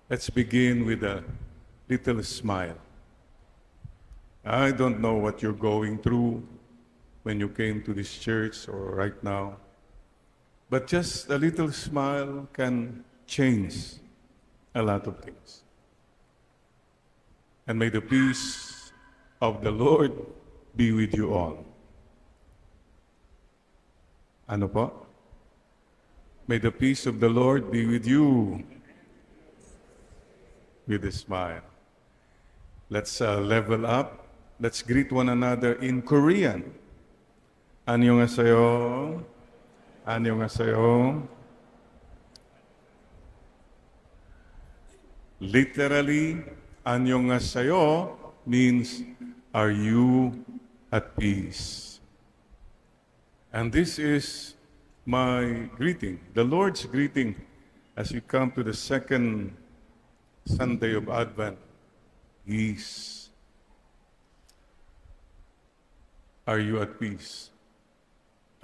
Let's begin with a little smile. I don't know what you're going through when you came to this church or right now, but just a little smile can change a lot of things. And may the peace of the Lord be with you all. Ano po? May the peace of the Lord be with you. With a smile. Let's level up. Let's greet one another in Korean. 안녕하세요. 안녕하세요. Literally, 안녕하세요 means, are you at peace? And this is my greeting, the Lord's greeting, as we come to the second Sunday of Advent. Peace. Are you at peace?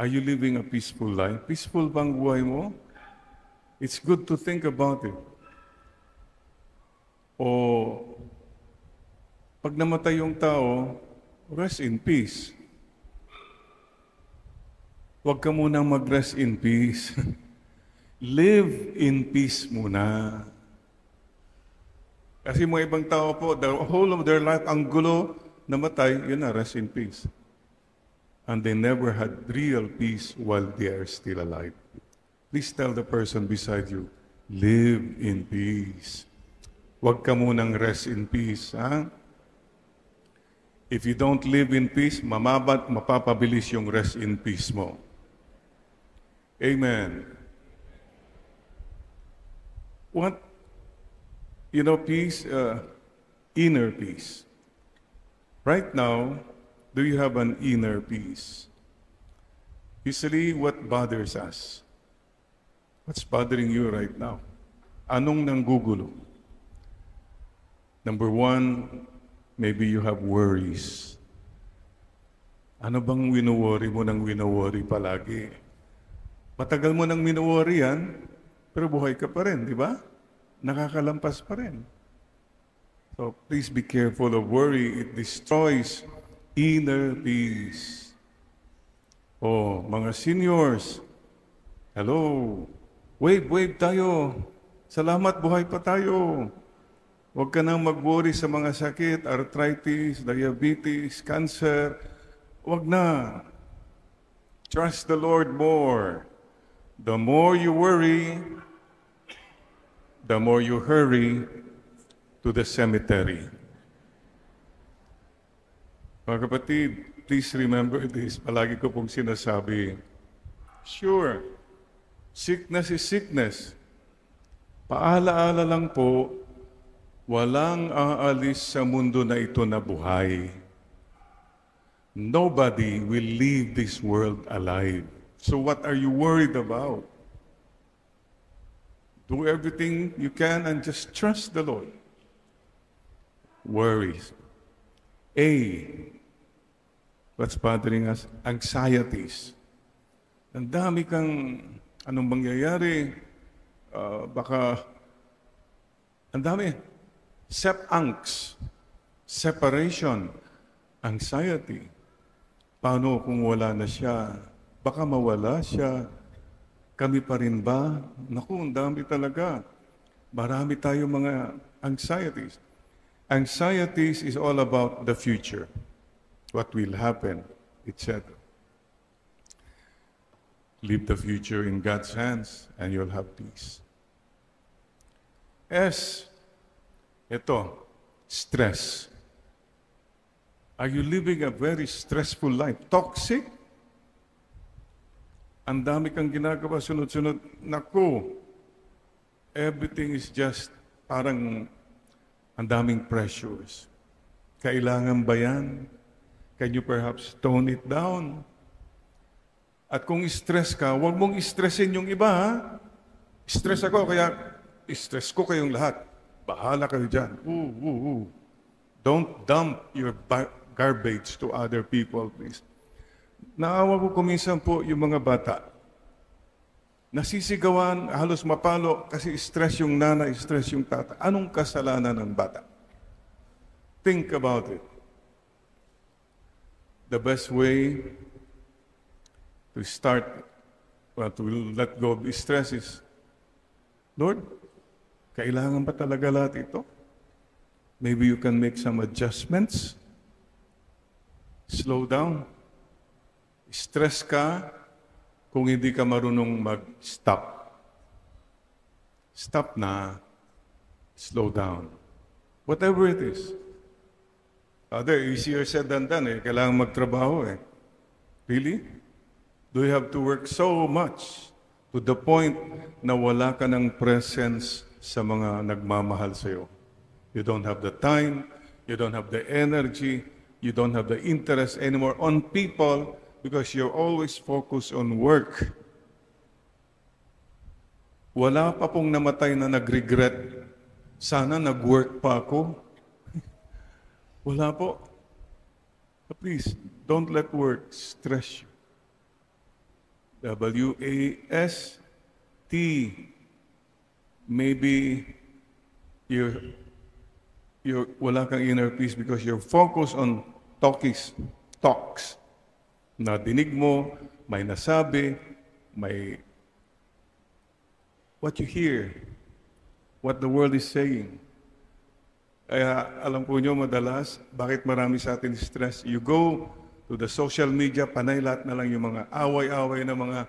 Are you living a peaceful life? Peaceful bang buhay mo? It's good to think about it. O pag namatay yung tao, rest in peace. Huwag ka munang mag-rest in peace. Live in peace muna. Kasi mga ibang tao po, the whole of their life, ang gulo, namatay, yun na, rest in peace. And they never had real peace while they are still alive. Please tell the person beside you, live in peace. Huwag ka munang rest in peace. Ha? If you don't live in peace, mapapabilis yung rest in peace mo. Amen. What? You know, peace, inner peace. Right now, do you have an inner peace? Usually, what bothers us? What's bothering you right now? Anong nanggugulo? Number one, maybe you have worries. Ano bang wino-worry mo ng wino-worry palagi? Matagal mo nang wino-worry yan, pero buhay ka pa rin, di ba? Nakakalampas pa rin. So please be careful of worry. It destroys inner peace. Oh, mga seniors, hello. Wave tayo. Salamat, buhay pa tayo. Huwag ka nang mag-worry sa mga sakit, arthritis, diabetes, cancer. Huwag na. Trust the Lord more. The more you worry, the more you hurry to the cemetery. Mga kapatid, please remember this. Palagi ko pong sinasabi, sure, sickness is sickness. Paalaala lang po, walang aalis sa mundo na ito na buhay. Nobody will leave this world alive. So what are you worried about? Do everything you can and just trust the Lord. Worries. What's bothering us? Anxieties. Ang dami kang anong mangyayari. Baka ang dami. Angst. Separation. Anxiety. Paano kung wala na siya? Baka mawala siya. Kami pa rin ba? Naku, ang dami talaga. Marami tayong mga anxieties. Anxieties is all about the future. What will happen, etc. Leave the future in God's hands and you'll have peace. Ito, stress. Are you living a very stressful life? Toxic? Ang dami kang ginagawa, sunod-sunod. Naku, everything is just parang ang daming pressures. Kailangan ba yan? Can you perhaps tone it down? At kung stress ka, huwag mong stressin yung iba, ha? Stress ako, kaya stress ko kayong lahat. Bahala kayo dyan. Don't dump your garbage to other people, please. Naawa ko kuminsan po yung mga bata. Nasisigawan, halos mapalo kasi stress yung nanay, stress yung tata. Anong kasalanan ng bata? Think about it. The best way to start, to let go of stress is, Lord, kailangan ba talaga lahat ito? Maybe you can make some adjustments. Slow down. Stress ka kung hindi ka marunong mag-stop. Stop na. Slow down. Whatever it is. Easier said than done eh. Kailangan magtrabaho eh. Really? Do you have to work so much to the point na wala ka ng presence sa mga nagmamahal sa'yo? You don't have the time, you don't have the energy, you don't have the interest anymore on people because you're always focused on work. Wala pa pong namatay na nag-regret. Sana nag-work pa ako. Wala po. Please, don't let work stress you. W-A-S-T. Maybe wala kang inner peace because you're focused on talks. Nadinig mo, may nasabi, may what you hear, what the world is saying. Kaya alam po nyo madalas, bakit marami sa atin stress? You go to the social media, panay lahat na lang yung mga away-away na mga,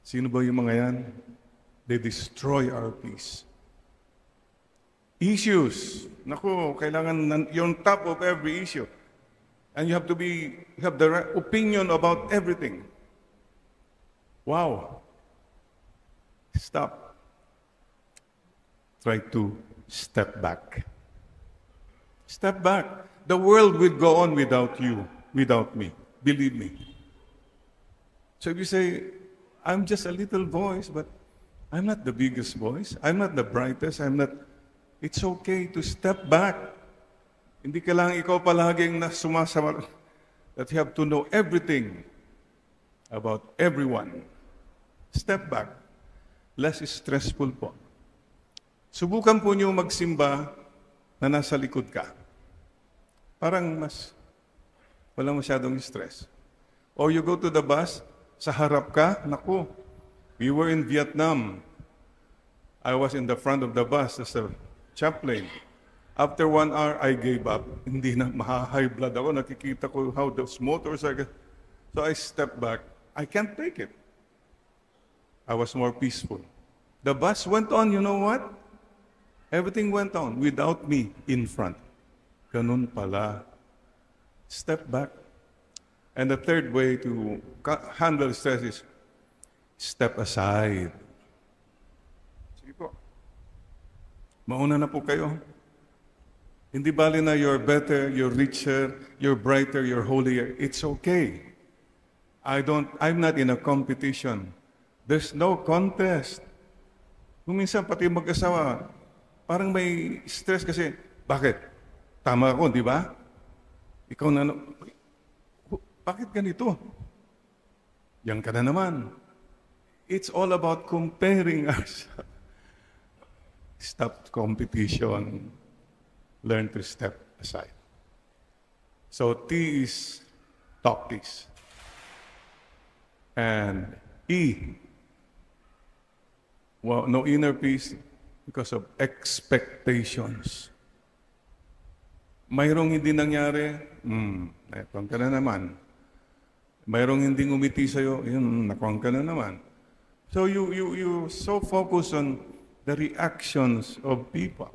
sino ba yung mga yan? They destroy our peace. Issues. Naku, kailangan yung top of every issue. And you have the right opinion about everything. Wow. Stop. Try to step back. Step back. The world will go on without you, without me. Believe me. So if you say, I'm just a little voice, but I'm not the biggest voice. I'm not the brightest. It's okay to step back. Hindi ka lang ikaw palaging sumasama. That you have to know everything about everyone. Step back. Less stressful po. Subukan po niyo magsimba na nasa likod ka. Parang walang masyadong stress. Or you go to the bus, sa harap ka, naku, we were in Vietnam. I was in the front of the bus as a chaplain. After 1 hour, I gave up. Hindi na, high blood ako. Nakikita ko how those motorcycles. So I stepped back. I can't take it. I was more peaceful. The bus went on, you know what? Everything went on without me in front. Ganun pala. Step back. And the third way to handle stress is step aside. Sige po. Mauna na po kayo. Hindi bali na you're better, you're richer, you're brighter, you're holier. It's okay. I'm not in a competition. There's no contest. Kung minsan pati mag-asawa, parang may stress kasi, bakit? Tama ako, di ba? Ikaw na, bakit ganito? Yan ka na naman. It's all about comparing ourselves. Stop competition. Learn to step aside. So T is talk this. And E, well, no inner peace because of expectations. Mayroong hindi nangyari, nakuha ka na naman. Mayroong hindi ngumiti sa'yo, nakuha ka na naman. So you so focus on the reactions of people.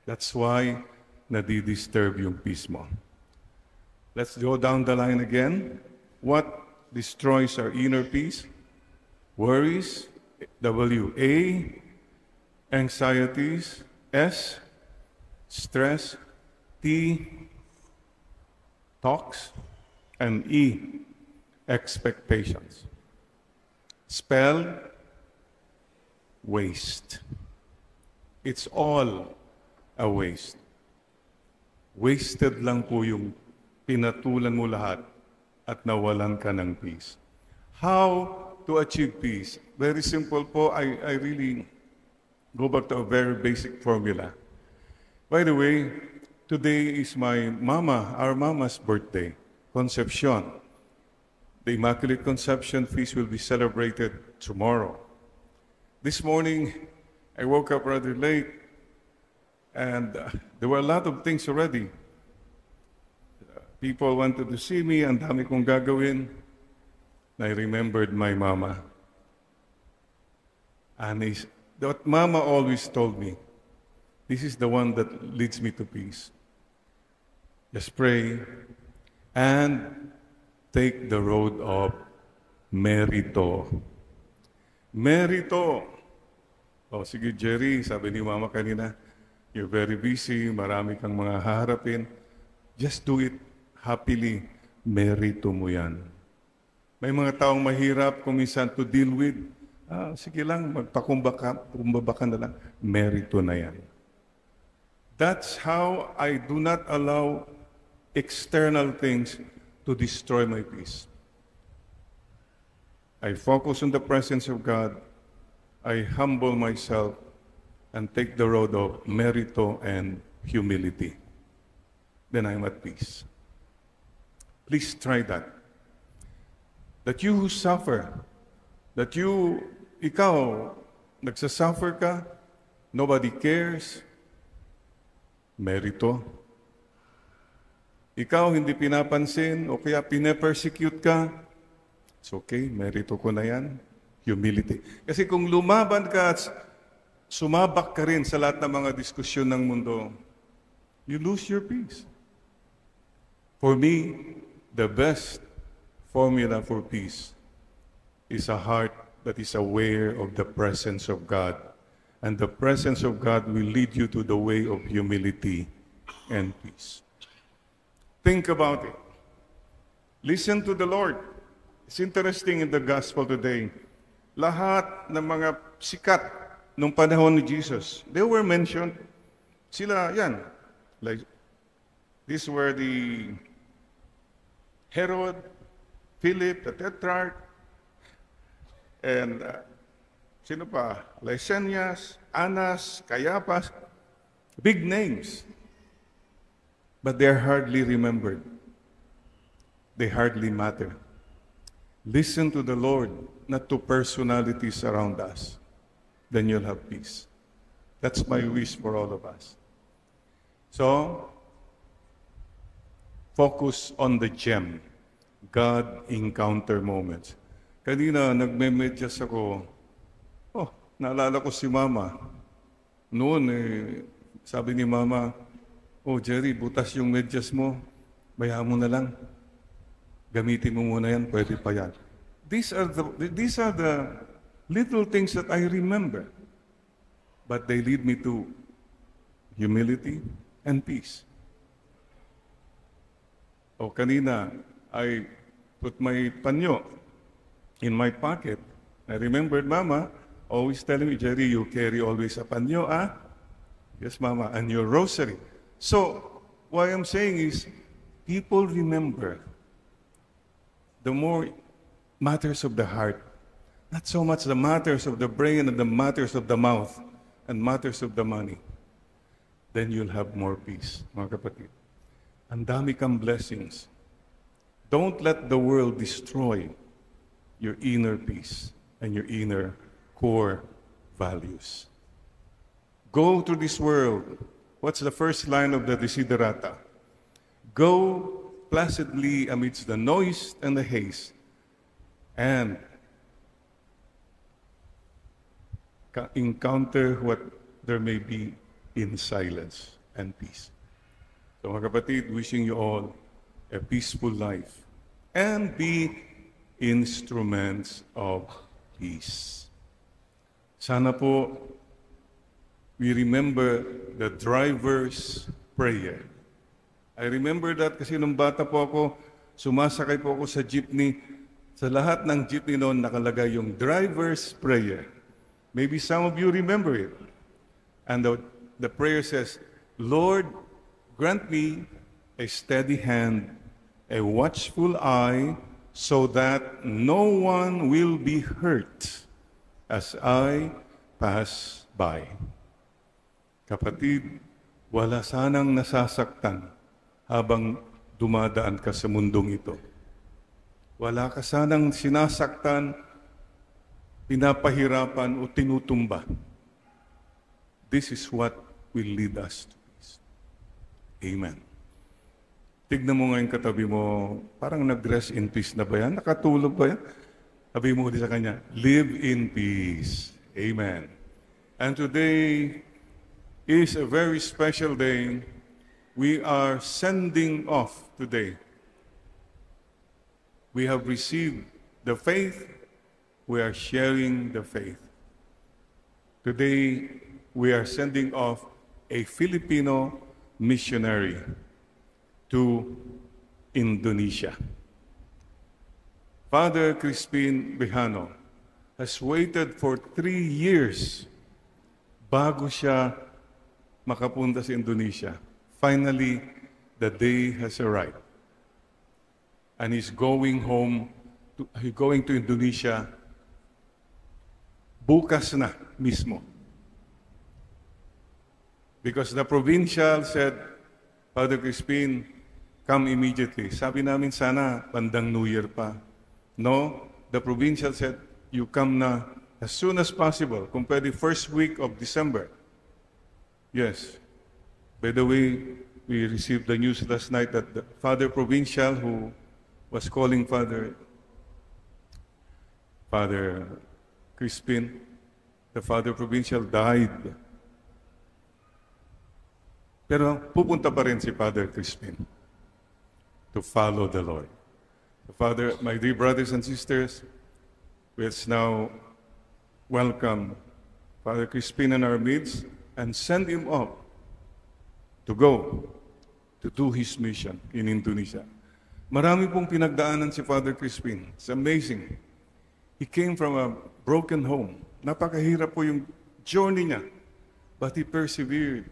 That's why nadi-disturb yung peace mo. Let's go down the line again. What destroys our inner peace? Worries, W-A, anxieties, S, stress, T, talks, and E, expectations. Spell, waste. It's all a waste. Wasted lang po yung pinatulan mo lahat at nawalan ka ng peace. How to achieve peace? Very simple po. I really go back to a very basic formula. By the way, today is our mama's birthday, Concepcion. The Immaculate Conception feast will be celebrated tomorrow. This morning, I woke up rather late, and there were a lot of things already. People wanted to see me, ang dami kong gagawin. I remembered my mama. And what mama always told me, this is the one that leads me to peace. Just pray and take the road of merito. Merito. Oh, sige Jerry, sabi ni mama kanina, you're very busy, marami kang mga haharapin. Just do it happily. Merito mo yan. May mga taong mahirap kung minsan to deal with. Sige lang, magpakumbaba ka na lang. Merito na yan. That's how I do not allow external things to destroy my peace. I focus on the presence of God. I humble myself and take the road of merito and humility. Then I'm at peace. Please try that. That you who suffer, ikaw, nagsasuffer ka, nobody cares, merito. Ikaw hindi pinapansin o kaya pinapersecute ka, it's okay, merito ko na yan, humility. Kasi kung lumaban ka at sumabak ka rin sa lahat ng mga diskusyon ng mundo, you lose your peace. For me, the best formula for peace is a heart that is aware of the presence of God. And the presence of God will lead you to the way of humility and peace. Think about it. Listen to the Lord. It's interesting in the gospel today. Lahat ng mga sikat nung panahon ni Jesus, they were mentioned. Sila, yan. Like, these were the Herod, Philip, the Tetrarch, and sino pa? Lysanias, Annas, Caiaphas, big names. But they're hardly remembered. They hardly matter. Listen to the Lord, not to personalities around us. Then you'll have peace. That's my wish for all of us. So, focus on the gem. God encounter moments. Kanina, nagme-medyas ako. Oh, naalala ko si Mama. Noon, sabi ni Mama, oh, Jerry, butas yung medyas mo. Bayaan mo na lang. Gamitin mo muna yan, pwede pa yan. These are the little things that I remember. But they lead me to humility and peace. Oh, kanina, I put my panyo in my pocket. I remembered Mama always telling me, Jerry, you carry always a panyo, ah? Yes, Mama, and your rosary. So, what I'm saying is, people remember the more matters of the heart, not so much the matters of the brain and the matters of the mouth and matters of the money. Then you'll have more peace, mga kapatid. Ang dami kang blessings. Don't let the world destroy your inner peace and your inner core values. Go to this world. What's the first line of the Desiderata? Go placidly amidst the noise and the haste, and encounter what there may be in silence and peace. So mga kapatid, wishing you all a peaceful life and be instruments of peace. Sana po we remember the driver's prayer. I remember that kasi nung bata po ako, sumasakay po ako sa jeepney. Sa lahat ng jeepney noon nakalagay yung driver's prayer. Maybe some of you remember it. And the prayer says, Lord, grant me a steady hand, a watchful eye, so that no one will be hurt as I pass by. Kapatid, wala sanang nasasaktan habang dumadaan ka sa mundong ito. Wala ka sanang sinasaktan, pinapahirapan o tinutumba. This is what will lead us to peace. Amen. Tignan mo ngayon katabi mo, parang nag-rest in peace na ba yan? Nakatulog ba yan? Sabi mo din sa kanya, live in peace. Amen. And today is a very special day. We are sending off today. We have received the faith. We are sharing the faith. Today, we are sending off a Filipino missionary to Indonesia. Father Crispin Bejano has waited for 3 years bago siya makapunta sa Indonesia. Finally, the day has arrived. And he's going to Indonesia bukas na mismo. Because the provincial said, Father Crispin, come immediately. Sabi namin sana bandang New Year pa. No, the provincial said, you come na as soon as possible, kung pwede first week of December. Yes. By the way, we received the news last night that the Father Provincial who was calling Father Crispin, the Father Provincial died. Pero pupunta pa rin si Father Crispin to follow the Lord. Father, my dear brothers and sisters, let's now welcome Father Crispin in our midst and send him up to go to do his mission in Indonesia. Marami pong pinagdaanan si Father Crispin. It's amazing. He came from a broken home. Napakahirap po yung journey niya. But he persevered.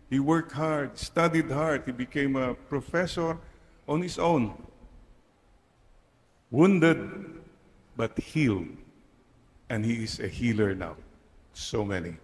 He worked hard, studied hard. He became a professor on his own. Wounded, but healed. And he is a healer now. So many.